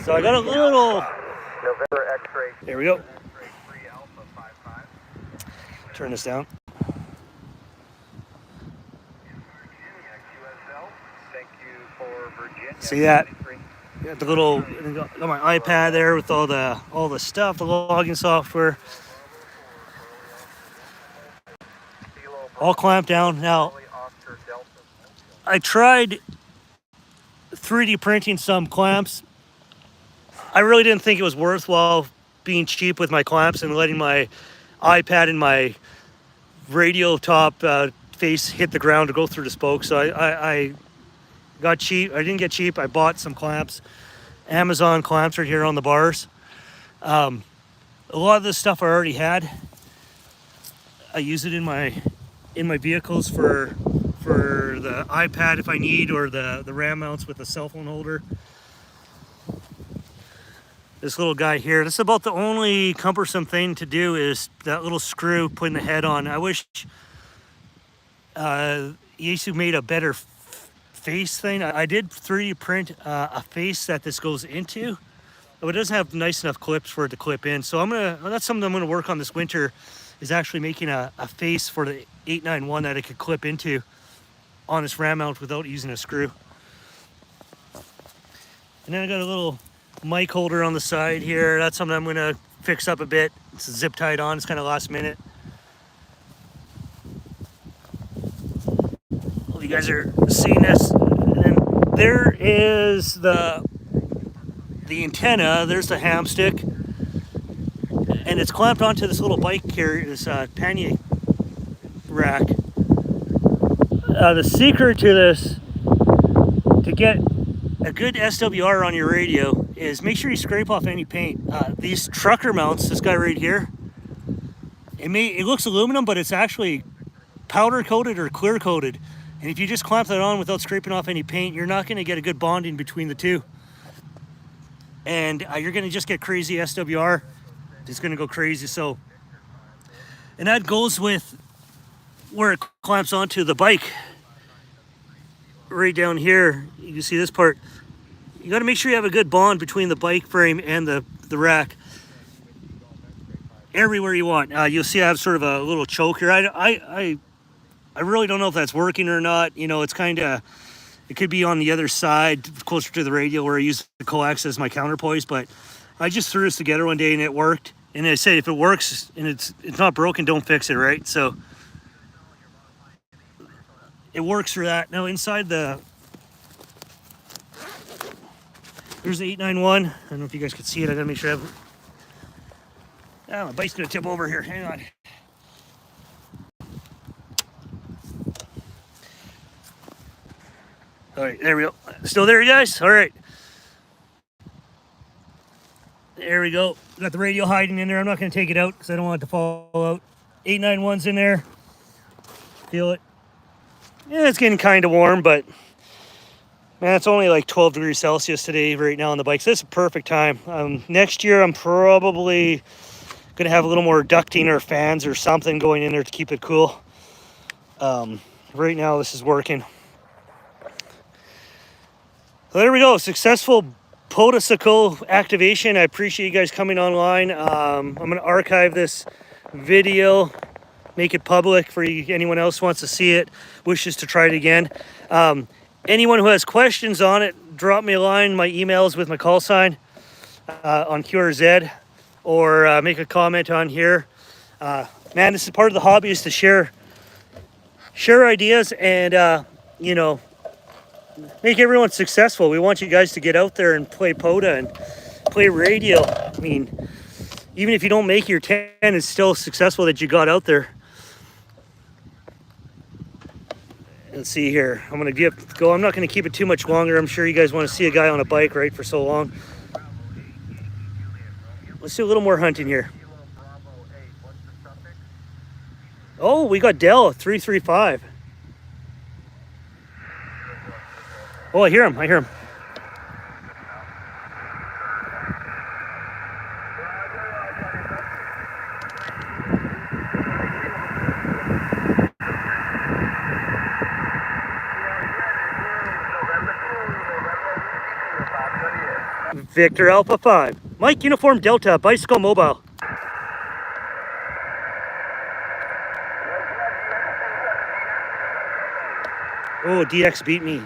Speaker 1: So I got a little... There we go. Turn this down. See that? Got the little, got my iPad there with all the stuff, the logging software. All clamped down. Now, I tried 3D printing some clamps. I really didn't think it was worthwhile being cheap with my clamps and letting my iPad and my radio top face hit the ground to go through the spokes. So I got cheap. I didn't get cheap. I bought some clamps. Amazon clamps right here on the bars. A lot of this stuff I already had. I use it in my vehicles for the iPad if I need, or the RAM mounts with the cell phone holder. This little guy here, this is about the only cumbersome thing to do, is that little screw putting the head on. I wish Yaesu made a better face thing. I did 3D print a face that this goes into, but it doesn't have nice enough clips for it to clip in. So that's something I'm gonna work on this winter, is actually making a face for the 891 that it could clip into on this RAM mount without using a screw. And then I got a little mic holder on the side here. That's something I'm gonna fix up a bit. It's zip tied on, it's kind of last minute. Well, you guys are seeing this. And there is the antenna, there's the ham stick, and it's clamped onto this little bike here, this pannier rack. The secret to this, to get a good SWR on your radio, is make sure you scrape off any paint. These trucker mounts, this guy right here, it looks aluminum, but it's actually powder coated or clear coated. And if you just clamp that on without scraping off any paint, you're not going to get a good bonding between the two. And you're going to just get crazy SWR. It's going to go crazy. So, and that goes with where it clamps onto the bike. Right down here, you can see this part. You got to make sure you have a good bond between the bike frame and the rack. Everywhere you want. You'll see I have sort of a little choke here. I really don't know if that's working or not. You know, it's kind of, it could be on the other side, closer to the radio, where I use the coax as my counterpoise. But I just threw this together one day and it worked. And I say, if it works and it's not broken, don't fix it, right? So it works for that. Now inside there's the 891. I don't know if you guys can see it. I gotta make sure I have. My bike's gonna tip over here. Hang on. All right, there we go. Still there, you guys? All right. There we go. Got the radio hiding in there. I'm not gonna take it out because I don't want it to fall out. 891's in there. Feel it. Yeah, it's getting kind of warm, but man, it's only like 12 degrees Celsius today right now on the bike. So this is a perfect time. Next year, I'm probably going to have a little more ducting or fans or something going in there to keep it cool. Right now, this is working. So there we go. Successful Potacycle activation. I appreciate you guys coming online. I'm going to archive this video, make it public for anyone else who wants to see it, wishes to try it again. Anyone who has questions on it, drop me a line. My email is with my call sign on QRZ, or make a comment on here. Man, this is part of the hobby, is to share ideas and, you know, make everyone successful. We want you guys to get out there and play pota and play radio. I mean, even if you don't make your 10, it's still successful that you got out there. Let's see here. I'm going to go. I'm not going to keep it too much longer. I'm sure you guys want to see a guy on a bike, right, for so long. Let's do a little more hunting here. Oh, we got Dell 335. Oh, I hear him. Victor Alpha 5. Mike Uniform Delta, Bicycle Mobile. Oh, DX beat me.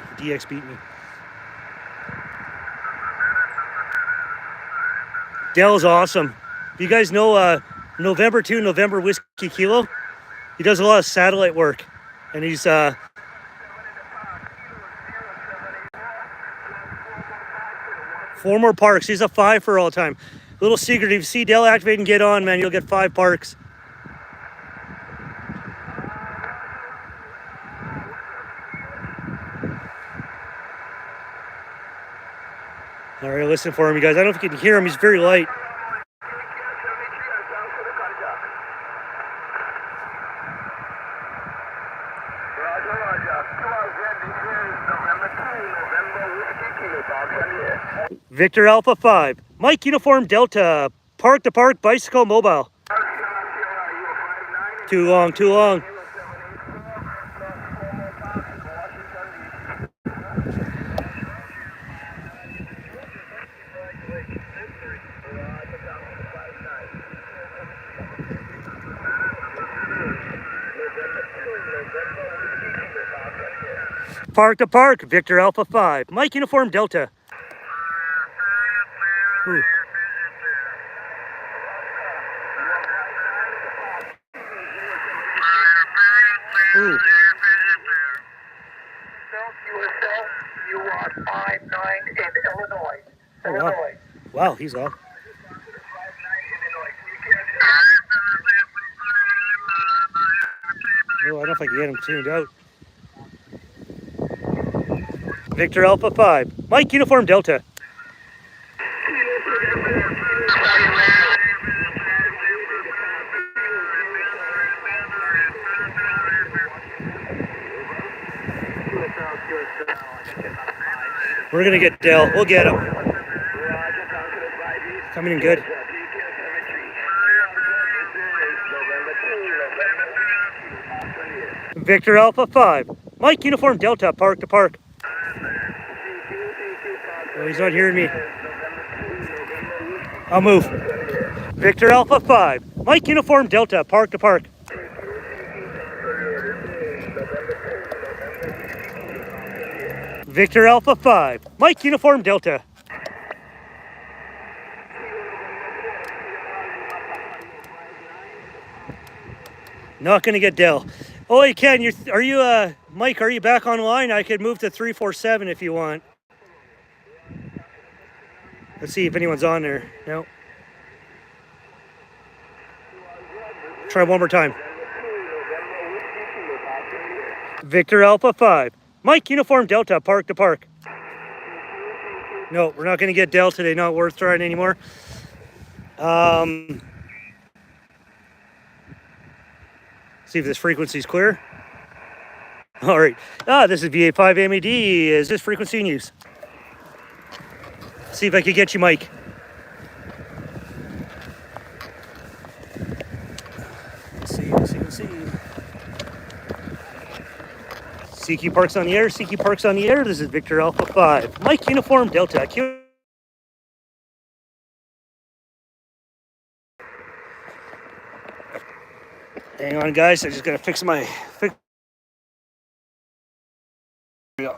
Speaker 1: Dell's awesome. You guys know November 2, November Whiskey Kilo? He does a lot of satellite work. And he's... 4 more parks. He's a 5 for all time. Little secret, if you see Dell activate and get on, man, you'll get 5 parks. All right, listen for him, you guys. I don't know if you can hear him. He's very light. Victor Alpha 5. Mike Uniform Delta. Park to Park Bicycle Mobile. Too long. Park to Park, Victor Alpha 5. Mike Uniform Delta. Ooh. Ooh.
Speaker 2: You are 5-9 in Illinois.
Speaker 1: Oh, wow. Wow, he's off. Oh, I don't know if I can get him tuned out. Victor Alpha 5. Mike, Uniform Delta. We're going to get Dell. We'll get him. Coming in good. Victor Alpha 5. Mike, Uniform Delta, park to park. Oh, he's not hearing me. I'll move. Victor Alpha 5. Mike, Uniform Delta, park to park. Victor Alpha 5. Mike, Uniform Delta. Not going to get Dell. Oh, you can. Are you, Mike, are you back online? I could move to 347 if you want. Let's see if anyone's on there. No. Try one more time. Victor Alpha 5. Mike, Uniform Delta, park to park. No, we're not going to get Dell today. Not worth trying anymore. See if this frequency is clear. All right. This is Ve-5082. Is this frequency in use? See if I can get you, Mike. Let's see. CQ Parks on the air. CQ Parks on the air. This is Victor Alpha 5. Mike, Uniform Delta. Hang on, guys. I just gotta fix my. There we go.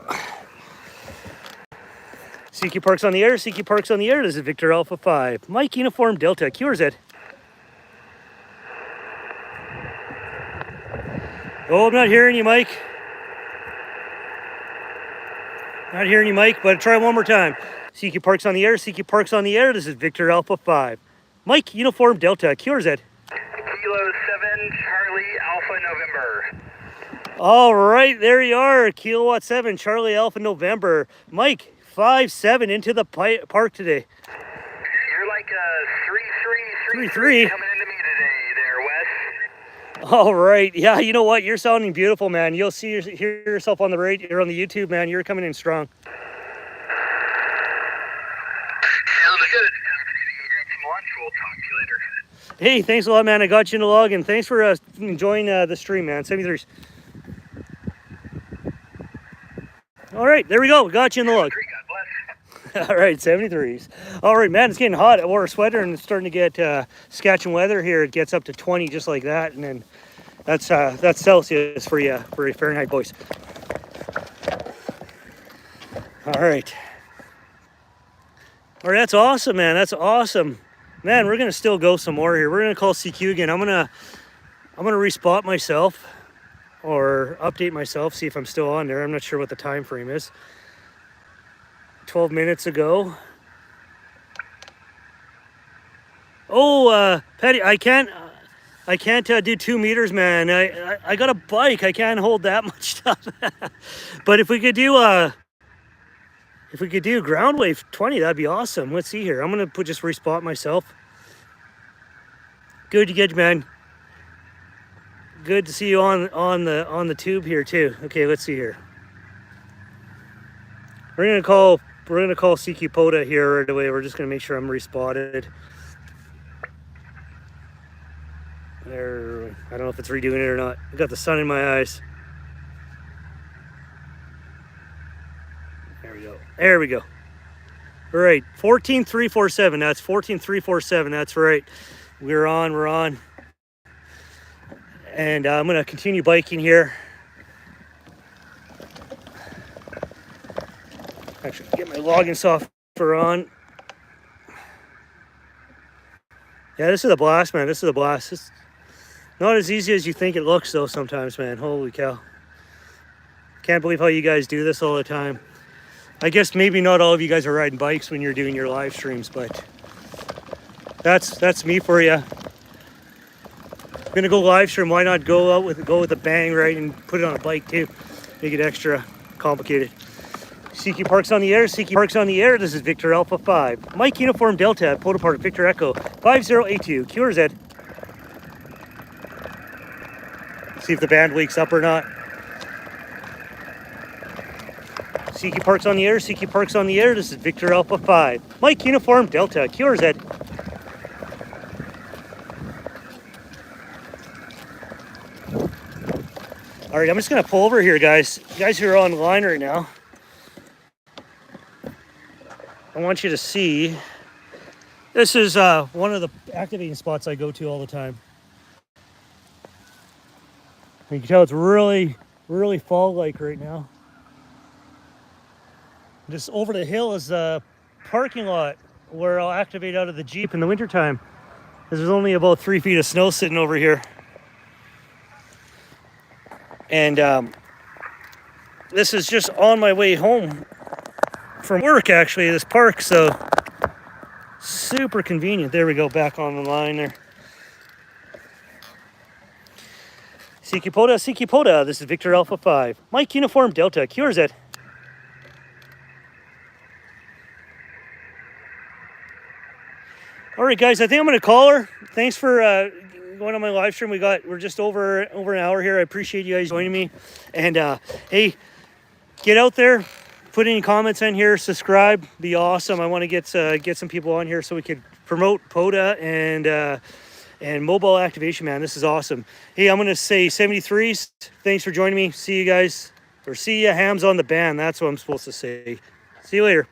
Speaker 1: CQ Parks on the air. CQ Parks on the air. This is Victor Alpha 5. Mike, Uniform Delta. QRZ. Oh, I'm not hearing you, Mike. Not hearing you, Mike, but try one more time. CQ Parks on the air. CQ Parks on the air. This is Victor Alpha 5. Mike, Uniform Delta. QRZ.
Speaker 3: Kilo 7, Charlie Alpha November.
Speaker 1: All right, there you are. Kilowatt 7, Charlie Alpha November. Mike, 5-7 into the park today.
Speaker 3: You're like a 3-3
Speaker 1: 3-3
Speaker 3: coming into me today there, Wes.
Speaker 1: All right. Yeah, you know what? You're sounding beautiful, man. You'll hear yourself on the radio or on the YouTube, man. You're coming in strong.
Speaker 3: Sounds good. I'm going to get some lunch. We'll talk to you later.
Speaker 1: Hey, thanks a lot, man. I got you in the log, and thanks for enjoying the stream, man. 73s. All right, there we go. We got you in the log. All right, 73s. All right, man, it's getting hot. I wore a sweater, and it's starting to get Saskatchewan weather here. It gets up to 20 just like that, and then that's Celsius for you Fahrenheit, boys. All right. All right, that's awesome, man. That's awesome. Man, we're gonna still go some more here. We're gonna call CQ again. I'm gonna respot myself or update myself, see if I'm still on there. I'm not sure what the time frame is. 12 minutes ago. Oh, Patty, I can't do 2 meters, man. I got a bike. I can't hold that much stuff. But if we could do ground wave 20, that'd be awesome. Let's see here. I'm gonna just respot myself. Good to get you, man. Good to see you on the tube here too. Okay, let's see here. We're gonna call CQ Pota here right away. We're just gonna make sure I'm respotted. There. I don't know if it's redoing it or not. I got the sun in my eyes. There we go. All right, 14347. That's 14347. That's right. We're on. And I'm gonna continue biking here. Actually, get my login software on. Yeah, this is a blast, man. This is a blast. It's not as easy as you think it looks, though. Sometimes, man. Holy cow! Can't believe how you guys do this all the time. I guess maybe not all of you guys are riding bikes when you're doing your live streams, but that's me for you. I'm gonna go live stream. Why not go with a bang, right, and put it on a bike too? Make it extra complicated. CQ Parks on the air. CQ Parks on the air. This is Victor Alpha 5. Mike Uniform Delta at Pota Park. Victor Echo 5082. QRZ. See if the band wakes up or not. CQ Parks on the air. CQ Parks on the air. This is Victor Alpha 5. Mike Uniform Delta. QRZ. All right, I'm just gonna pull over here, guys. You guys who are online right now, I want you to see. This is one of the activating spots I go to all the time. You can tell it's really, really fall-like right now. Just over the hill is a parking lot where I'll activate out of the Jeep in the wintertime. There's only about 3 feet of snow sitting over here. And this is just on my way home from work, actually, this park, so super convenient. There we go, back on the line there. CQ Pota, this is Victor Alpha 5. Mike Uniform Delta, QRZ. All right, guys, I think I'm going to call her. Thanks for going on my live stream. We're just over an hour here. I appreciate you guys joining me. And hey, get out there, put any comments in here, subscribe, be awesome. I want to get some people on here so we could promote Pota and mobile activation, man. This is awesome. Hey, I'm gonna say 73s. Thanks for joining me. See you guys, or see ya hams on the band. That's what I'm supposed to say. See you later.